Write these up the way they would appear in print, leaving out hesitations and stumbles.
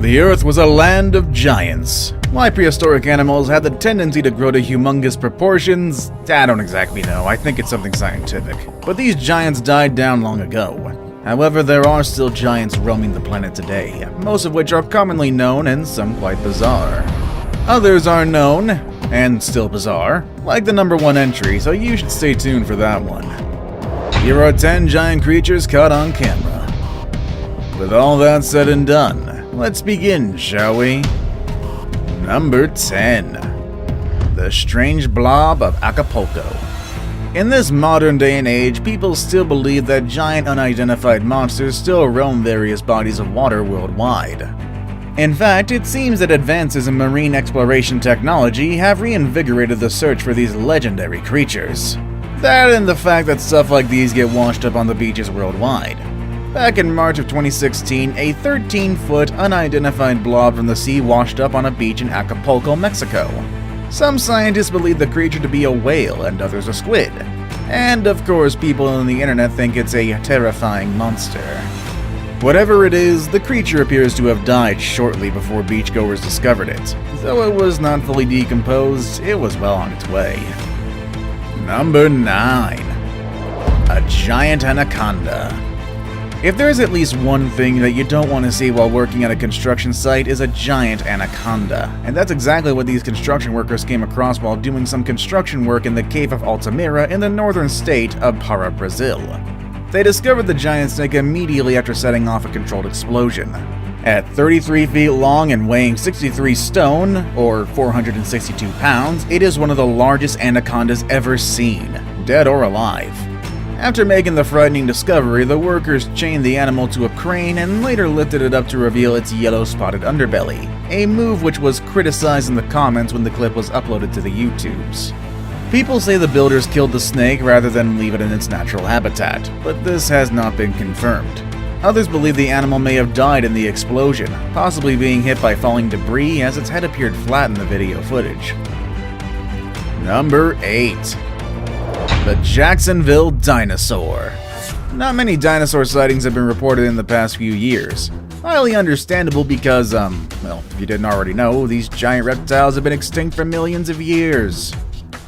The Earth was a land of giants. Why prehistoric animals had the tendency to grow to humongous proportions, I don't exactly know. I think it's something scientific. But these giants died down long ago. However, there are still giants roaming the planet today, most of which are commonly known and some quite bizarre. Others are known, and still bizarre, like the number 1 entry, so you should stay tuned for that one. Here are 10 giant creatures caught on camera. With all that said and done, let's begin, shall we? Number 10. The Strange Blob of Acapulco. In this modern day and age, people still believe that giant unidentified monsters still roam various bodies of water worldwide. In fact, it seems that advances in marine exploration technology have reinvigorated the search for these legendary creatures. That and the fact that stuff like these get washed up on the beaches worldwide. Back in March of 2016, a 13-foot unidentified blob from the sea washed up on a beach in Acapulco, Mexico. Some scientists believe the creature to be a whale and others a squid. And of course, people on the internet think it's a terrifying monster. Whatever it is, the creature appears to have died shortly before beachgoers discovered it. Though it was not fully decomposed, it was well on its way. Number 9. A giant anaconda. If there's at least one thing that you don't want to see while working at a construction site is a giant anaconda, and that's exactly what these construction workers came across while doing some construction work in the Cave of Altamira in the northern state of Para, Brazil. They discovered the giant snake immediately after setting off a controlled explosion. At 33 feet long and weighing 63 stone, or 462 pounds, it is one of the largest anacondas ever seen, dead or alive. After making the frightening discovery, the workers chained the animal to a crane and later lifted it up to reveal its yellow-spotted underbelly, a move which was criticized in the comments when the clip was uploaded to the YouTubes. People say the builders killed the snake rather than leave it in its natural habitat, but this has not been confirmed. Others believe the animal may have died in the explosion, possibly being hit by falling debris as its head appeared flat in the video footage. Number 8. The Jacksonville Dinosaur. Not many dinosaur sightings have been reported in the past few years. Highly understandable because, well, if you didn't already know, these giant reptiles have been extinct for millions of years.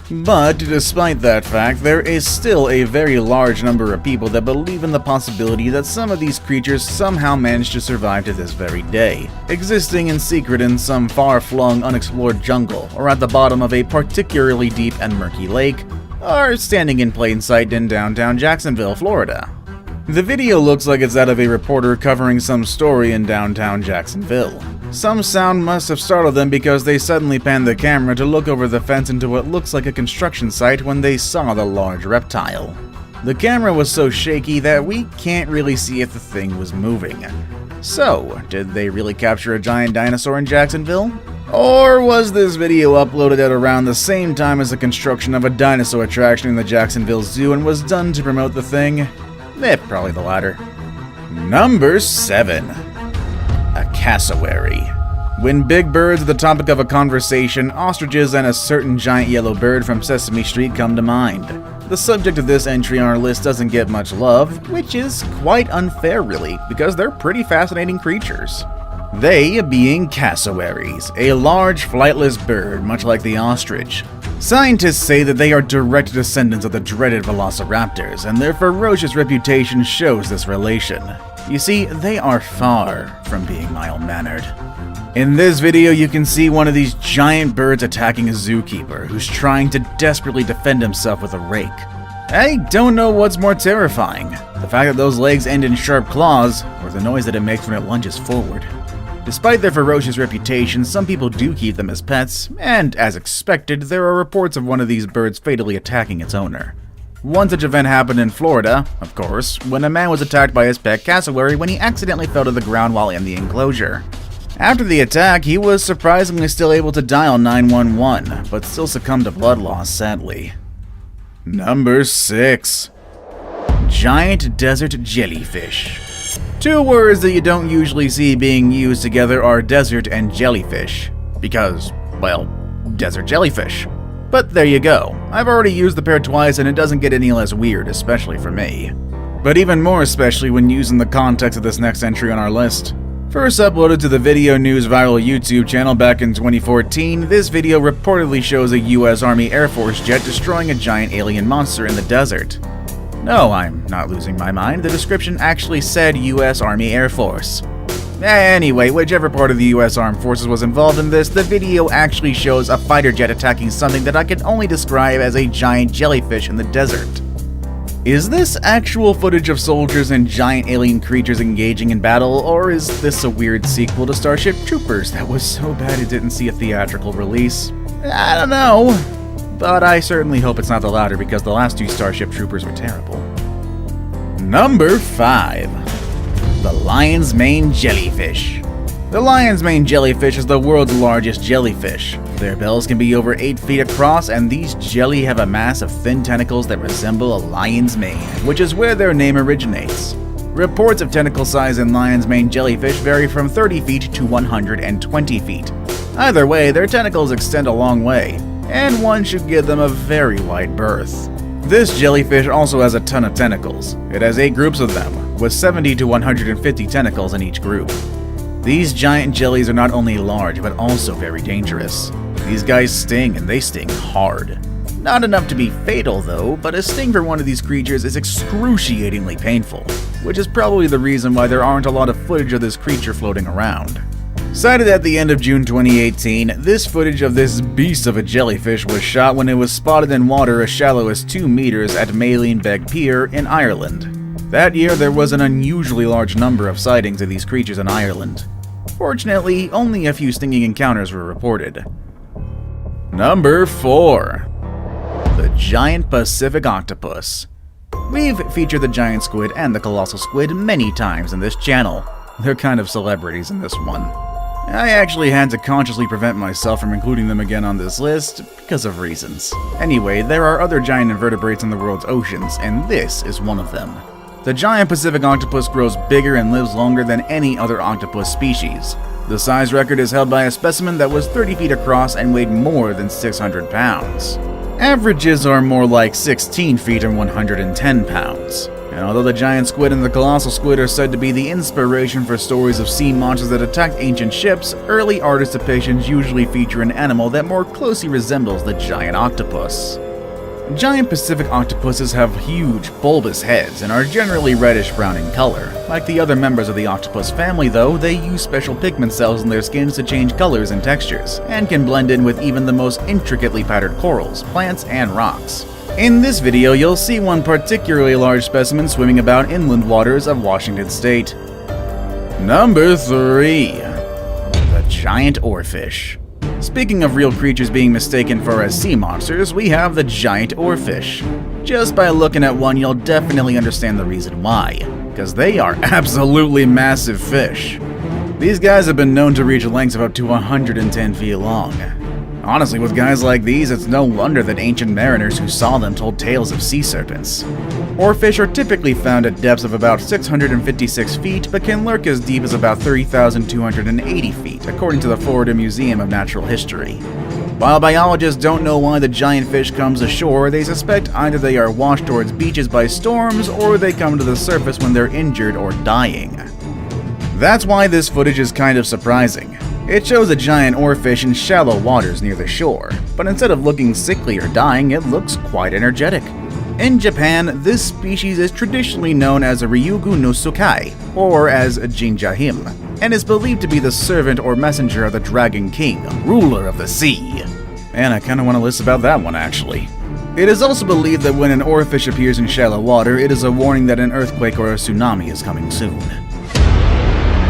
But despite that fact, there is still a very large number of people that believe in the possibility that some of these creatures somehow managed to survive to this very day, existing in secret in some far-flung unexplored jungle or at the bottom of a particularly deep and murky lake, are standing in plain sight in downtown Jacksonville, Florida. The video looks like it's that of a reporter covering some story in downtown Jacksonville. Some sound must have startled them because they suddenly panned the camera to look over the fence into what looks like a construction site when they saw the large reptile. The camera was so shaky that we can't really see if the thing was moving. So, did they really capture a giant dinosaur in Jacksonville? Or was this video uploaded at around the same time as the construction of a dinosaur attraction in the Jacksonville Zoo and was done to promote the thing? Probably the latter. Number 7. A cassowary. When big birds are the topic of a conversation, ostriches and a certain giant yellow bird from Sesame Street come to mind. The subject of this entry on our list doesn't get much love, which is quite unfair really, because they're pretty fascinating creatures. They being cassowaries, a large flightless bird much like the ostrich. Scientists say that they are direct descendants of the dreaded velociraptors, and their ferocious reputation shows this relation. You see, they are far from being mild-mannered. In this video, you can see one of these giant birds attacking a zookeeper who's trying to desperately defend himself with a rake. I don't know what's more terrifying, the fact that those legs end in sharp claws, or the noise that it makes when it lunges forward. Despite their ferocious reputation, some people do keep them as pets, and as expected, there are reports of one of these birds fatally attacking its owner. One such event happened in Florida, of course, when a man was attacked by his pet cassowary when he accidentally fell to the ground while in the enclosure. After the attack, he was surprisingly still able to dial 911, but still succumbed to blood loss, sadly. Number 6. Giant desert jellyfish. Two words that you don't usually see being used together are desert and jellyfish. Because, well, desert jellyfish. But there you go. I've already used the pair twice and it doesn't get any less weird, especially for me. But even more especially when using the context of this next entry on our list. First uploaded to the Video News Viral YouTube channel back in 2014, this video reportedly shows a US Army Air Force jet destroying a giant alien monster in the desert. No, I'm not losing my mind, the description actually said US Army Air Force. Anyway, whichever part of the US Armed Forces was involved in this, the video actually shows a fighter jet attacking something that I can only describe as a giant jellyfish in the desert. Is this actual footage of soldiers and giant alien creatures engaging in battle, or is this a weird sequel to Starship Troopers that was so bad it didn't see a theatrical release? I don't know, but I certainly hope it's not the latter because the last two Starship Troopers were terrible. Number 5. The Lion's Mane Jellyfish. The Lion's Mane Jellyfish is the world's largest jellyfish. Their bells can be over 8 feet across, and these jelly have a mass of thin tentacles that resemble a lion's mane, which is where their name originates. Reports of tentacle size in lion's mane jellyfish vary from 30 feet to 120 feet. Either way, their tentacles extend a long way, and one should give them a very wide berth. This jellyfish also has a ton of tentacles. It has 8 groups of them, with 70 to 150 tentacles in each group. These giant jellies are not only large, but also very dangerous. These guys sting, and they sting hard. Not enough to be fatal though, but a sting for one of these creatures is excruciatingly painful, which is probably the reason why there aren't a lot of footage of this creature floating around. Sighted at the end of June 2018, this footage of this beast of a jellyfish was shot when it was spotted in water as shallow as 2 meters at Malin Pier in Ireland. That year, there was an unusually large number of sightings of these creatures in Ireland. Fortunately, only a few stinging encounters were reported. Number 4. The Giant Pacific Octopus. We've featured the giant squid and the colossal squid many times in this channel. They're kind of celebrities in this one. I actually had to consciously prevent myself from including them again on this list because of reasons. Anyway, there are other giant invertebrates in the world's oceans, and this is one of them. The giant Pacific octopus grows bigger and lives longer than any other octopus species. The size record is held by a specimen that was 30 feet across and weighed more than 600 pounds. Averages are more like 16 feet and 110 pounds. And although the giant squid and the colossal squid are said to be the inspiration for stories of sea monsters that attacked ancient ships, early artist depictions usually feature an animal that more closely resembles the giant octopus. Giant Pacific octopuses have huge, bulbous heads and are generally reddish-brown in color. Like the other members of the octopus family, though, they use special pigment cells in their skins to change colors and textures, and can blend in with even the most intricately patterned corals, plants, and rocks. In this video, you'll see one particularly large specimen swimming about inland waters of Washington State. Number 3. The Giant Oarfish. Speaking of real creatures being mistaken for as sea monsters, we have the giant oarfish. Just by looking at one, you'll definitely understand the reason why, because they are absolutely massive fish. These guys have been known to reach lengths of up to 110 feet long. Honestly, with guys like these, it's no wonder that ancient mariners who saw them told tales of sea serpents. Oarfish are typically found at depths of about 656 feet, but can lurk as deep as about 30,280 feet, according to the Florida Museum of Natural History. While biologists don't know why the giant fish comes ashore, they suspect either they are washed towards beaches by storms, or they come to the surface when they're injured or dying. That's why this footage is kind of surprising. It shows a giant oarfish in shallow waters near the shore, but instead of looking sickly or dying, it looks quite energetic. In Japan, this species is traditionally known as a Ryugu no Sukai, or as a Jinjahim, and is believed to be the servant or messenger of the Dragon King, ruler of the sea. And I kinda want to list about that one actually. It is also believed that when an oarfish appears in shallow water, it is a warning that an earthquake or a tsunami is coming soon.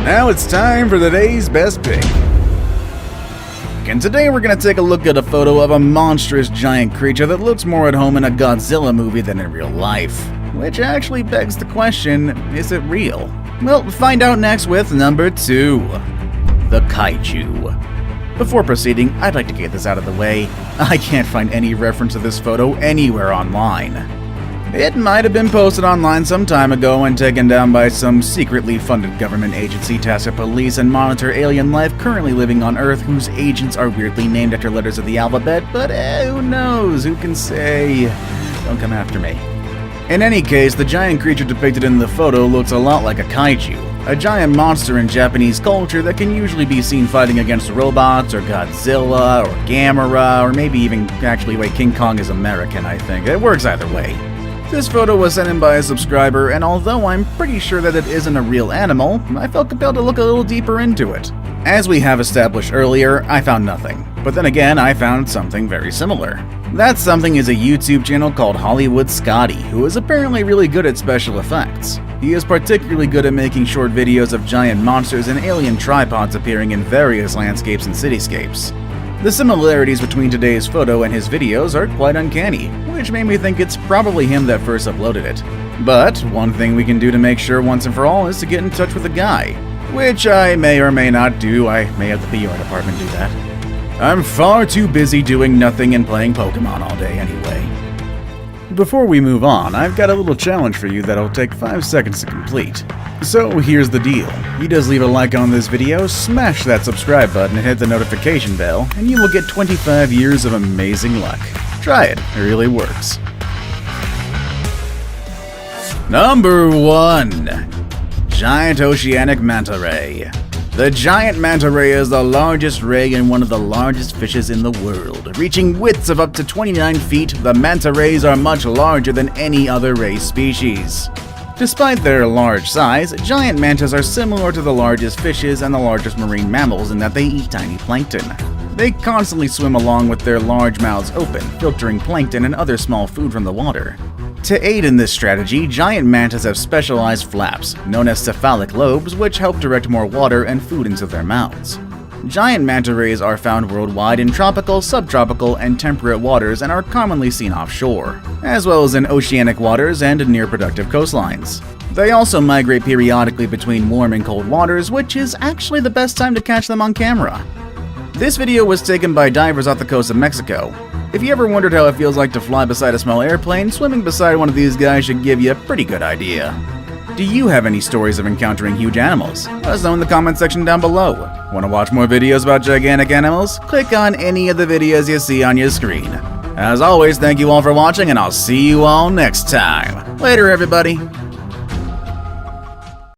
Now it's time for the day's best pick. And today we're going to take a look at a photo of a monstrous giant creature that looks more at home in a Godzilla movie than in real life. Which actually begs the question, is it real? Well, find out next with number 2. The Kaiju. Before proceeding, I'd like to get this out of the way. I can't find any reference to this photo anywhere online. It might have been posted online some time ago and taken down by some secretly funded government agency tasked to police and monitor alien life currently living on Earth whose agents are weirdly named after letters of the alphabet, but who knows, who can say? Don't come after me. In any case, the giant creature depicted in the photo looks a lot like a kaiju, a giant monster in Japanese culture that can usually be seen fighting against robots or Godzilla or Gamera, or maybe even actually wait, King Kong is American, I think. It works either way. This photo was sent in by a subscriber, and although I'm pretty sure that it isn't a real animal, I felt compelled to look a little deeper into it. As we have established earlier, I found nothing. But then again, I found something very similar. That something is a YouTube channel called Hollywood Scotty, who is apparently really good at special effects. He is particularly good at making short videos of giant monsters and alien tripods appearing in various landscapes and cityscapes. The similarities between today's photo and his videos are quite uncanny, which made me think it's probably him that first uploaded it. But one thing we can do to make sure once and for all is to get in touch with the guy, which I may or may not do. I may have the PR department do that. I'm far too busy doing nothing and playing Pokemon all day anyway. Before we move on, I've got a little challenge for you that'll take 5 seconds to complete. So here's the deal. You just leave a like on this video, smash that subscribe button and hit the notification bell, and you will get 25 years of amazing luck. Try it really works. Number 1. Giant Oceanic Manta Ray. The giant manta ray is the largest ray and one of the largest fishes in the world. Reaching widths of up to 29 feet, the manta rays are much larger than any other ray species. Despite their large size, giant mantas are similar to the largest fishes and the largest marine mammals in that they eat tiny plankton. They constantly swim along with their large mouths open, filtering plankton and other small food from the water. To aid in this strategy, giant mantas have specialized flaps, known as cephalic lobes, which help direct more water and food into their mouths. Giant manta rays are found worldwide in tropical, subtropical, and temperate waters and are commonly seen offshore, as well as in oceanic waters and near productive coastlines. They also migrate periodically between warm and cold waters, which is actually the best time to catch them on camera. This video was taken by divers off the coast of Mexico. If you ever wondered how it feels like to fly beside a small airplane, swimming beside one of these guys should give you a pretty good idea. Do you have any stories of encountering huge animals? Let us know in the comment section down below. Want to watch more videos about gigantic animals? Click on any of the videos you see on your screen. As always, thank you all for watching, and I'll see you all next time. Later, everybody.